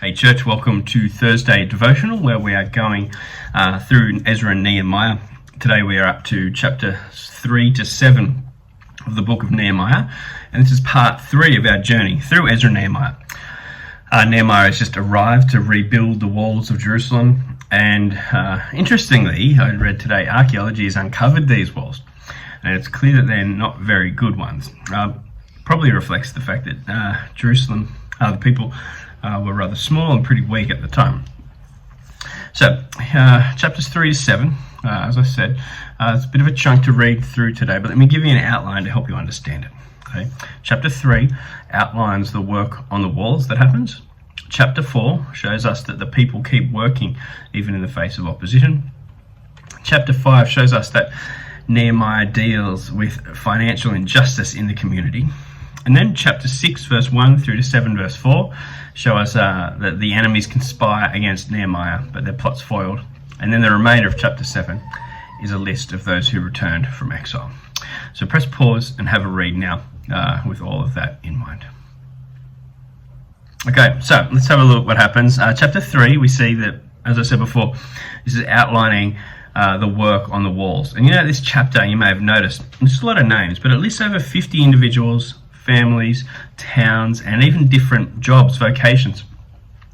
Hey church, welcome to Thursday devotional where we are going through Ezra and Nehemiah. Today we are up to chapter 3 to 7 of the book of Nehemiah, and this is part 3 of our journey through Ezra and Nehemiah. Nehemiah has just arrived to rebuild the walls of Jerusalem, and interestingly, I read today, archaeology has uncovered these walls, and it's clear that they're not very good ones. Probably reflects the fact that Jerusalem, the people were rather small and pretty weak at the time. So, chapters 3 to 7, as I said, it's a bit of a chunk to read through today, but let me give you an outline to help you understand it. Okay? Chapter 3 outlines the work on the walls that happens. Chapter 4 shows us that the people keep working even in the face of opposition. Chapter 5 shows us that Nehemiah deals with financial injustice in the community. And then chapter 6 verse 1 through to 7 verse 4 show us that the enemies conspire against Nehemiah, but their plot's foiled. And then the remainder of chapter 7 is a list of those who returned from exile. So press pause and have a read now with all of that in mind. Okay, so let's have a look at what happens. Chapter 3, we see that, as I said before, this is outlining the work on the walls. And this chapter, you may have noticed, there's a lot of names, but at least over 50 individuals, families, towns, and even different jobs, vocations.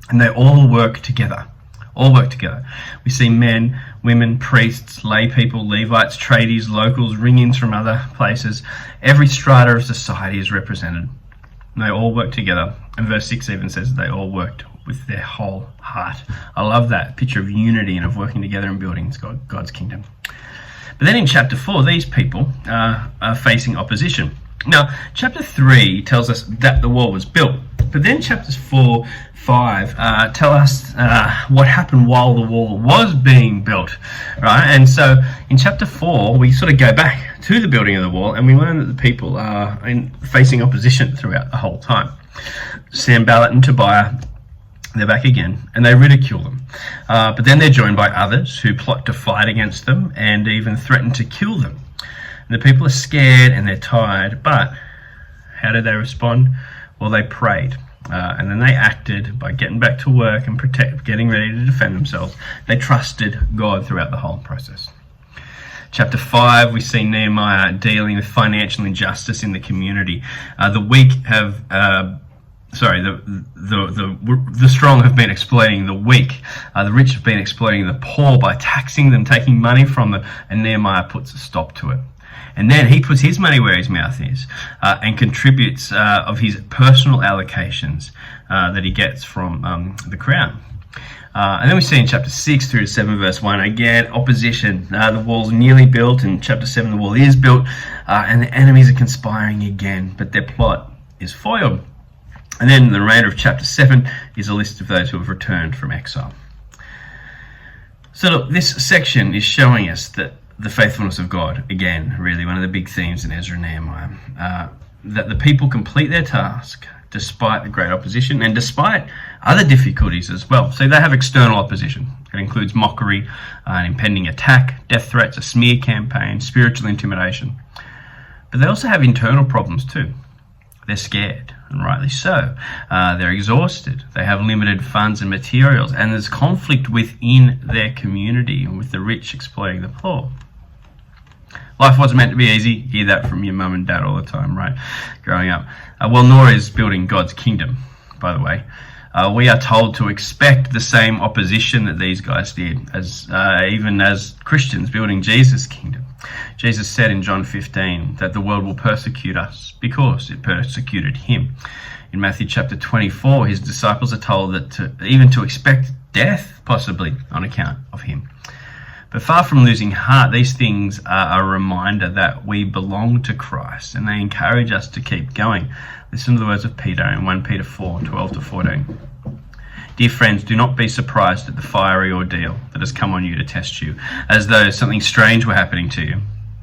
And they all work together. We see men, women, priests, lay people, Levites, tradies, locals, ring-ins from other places. Every strata of society is represented. And they all work together. And verse 6 even says that they all worked with their whole heart. I love that picture of unity and of working together and building God's kingdom. But then in chapter 4, these people are facing opposition. Now, chapter 3 tells us that the wall was built, but then chapters 4, 5 tell us what happened while the wall was being built, right? And so in chapter 4, we sort of go back to the building of the wall, and we learn that the people are facing opposition throughout the whole time. Sanballat and Tobiah, they're back again, and they ridicule them. But then they're joined by others who plot to fight against them and even threaten to kill them. And the people are scared and they're tired, but how did they respond? Well, they prayed, and then they acted by getting back to work and getting ready to defend themselves. They trusted God throughout the whole process. Chapter 5, we see Nehemiah dealing with financial injustice in the community. The weak have, the strong have been exploiting the weak. The rich have been exploiting the poor by taxing them, taking money from them, and Nehemiah puts a stop to it. And then he puts his money where his mouth is and contributes of his personal allocations that he gets from the crown. And then we see in chapter 6 through to 7 verse 1, again, opposition. The wall's nearly built. In chapter 7, the wall is built, and the enemies are conspiring again, but their plot is foiled. And then the remainder of chapter 7 is a list of those who have returned from exile. So look, this section is showing us that the faithfulness of God, again, really one of the big themes in Ezra and Nehemiah, that the people complete their task despite the great opposition and despite other difficulties as well. So they have external opposition. It includes mockery, an impending attack, death threats, a smear campaign, spiritual intimidation. But they also have internal problems too. They're scared, and rightly so. They're exhausted. They have limited funds and materials, and there's conflict within their community, and with the rich exploiting the poor. Life wasn't meant to be easy. You hear that from your mum and dad all the time, right? Growing up. Nor is building God's kingdom, by the way. We are told to expect the same opposition that these guys did, even as Christians building Jesus' kingdom. Jesus said in John 15 that the world will persecute us because it persecuted him. In Matthew chapter 24, his disciples are told that even to expect death, possibly, on account of him. But far from losing heart, these things are a reminder that we belong to Christ, and they encourage us to keep going. Listen to the words of Peter in 1 Peter 4, 12 to 14. Dear friends, do not be surprised at the fiery ordeal that has come on you to test you, as though something strange were happening to you.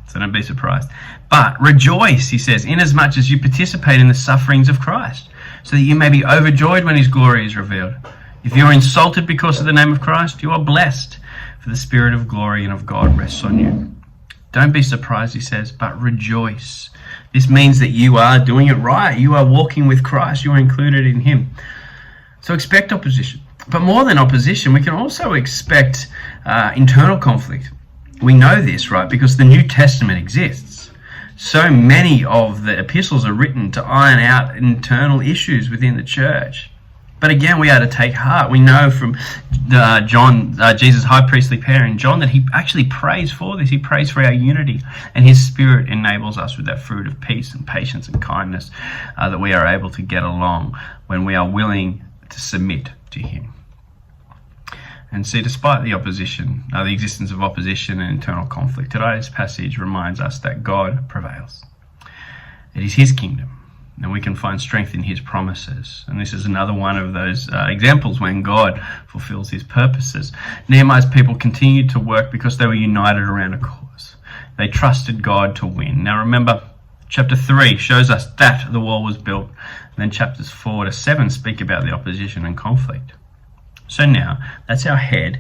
So don't be surprised. But rejoice, he says, inasmuch as you participate in the sufferings of Christ, so that you may be overjoyed when his glory is revealed. If you are insulted because of the name of Christ, you are blessed, for the Spirit of glory and of God rests on you. Don't be surprised, he says, but rejoice. This means that you are doing it right. You are walking with Christ. You are included in him. So expect opposition. But more than opposition, we can also expect internal conflict. We know this, right? Because the New Testament exists. So many of the epistles are written to iron out internal issues within the church. But again, we are to take heart. We know from John, Jesus' high priestly prayer in John, that he actually prays for this. He prays for our unity, and his Spirit enables us with that fruit of peace and patience and kindness that we are able to get along when we are willing to submit to him. And see, despite the opposition, the existence of opposition and internal conflict, today's passage reminds us that God prevails. It is his kingdom, and we can find strength in his promises. And this is another one of those examples when God fulfills his purposes. Nehemiah's people continued to work because they were united around a cause. They trusted God to win. Now remember, chapter 3 shows us that the wall was built. And then chapters 4 to 7 speak about the opposition and conflict. So now, that's our head.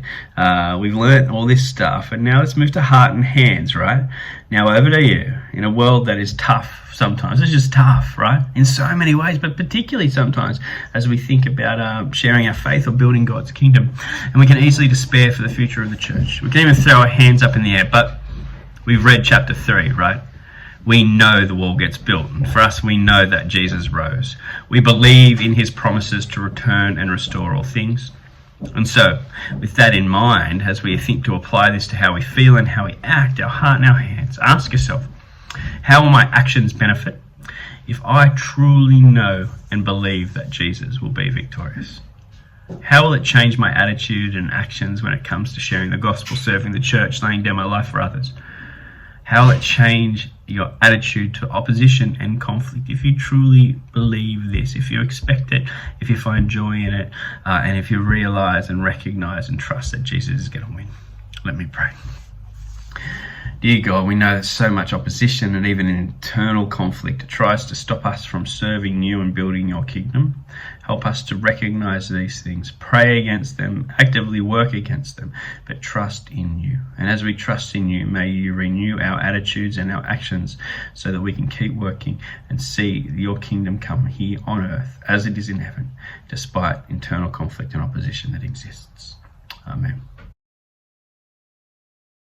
We've learnt all this stuff, and now let's move to heart and hands, right? Now over to you. In a world that is tough sometimes, it's just tough, right? In so many ways, but particularly sometimes as we think about sharing our faith or building God's kingdom. And we can easily despair for the future of the church. We can even throw our hands up in the air, but we've read chapter 3, right? We know the wall gets built. And for us, we know that Jesus rose. We believe in his promises to return and restore all things. And so, with that in mind, as we think to apply this to how we feel and how we act, our heart and our hands, ask yourself, how will my actions benefit if I truly know and believe that Jesus will be victorious? How will it change my attitude and actions when it comes to sharing the gospel, serving the church, laying down my life for others? How will it change your attitude to opposition and conflict if you truly believe this, if you expect it, if you find joy in it, and if you realize and recognize and trust that Jesus is going to win? Let me pray. Dear God, we know there's so much opposition and even internal conflict that tries to stop us from serving you and building your kingdom. Help us to recognize these things, pray against them, actively work against them, but trust in you. And as we trust in you, may you renew our attitudes and our actions so that we can keep working and see your kingdom come here on earth as it is in heaven, despite internal conflict and opposition that exists. Amen.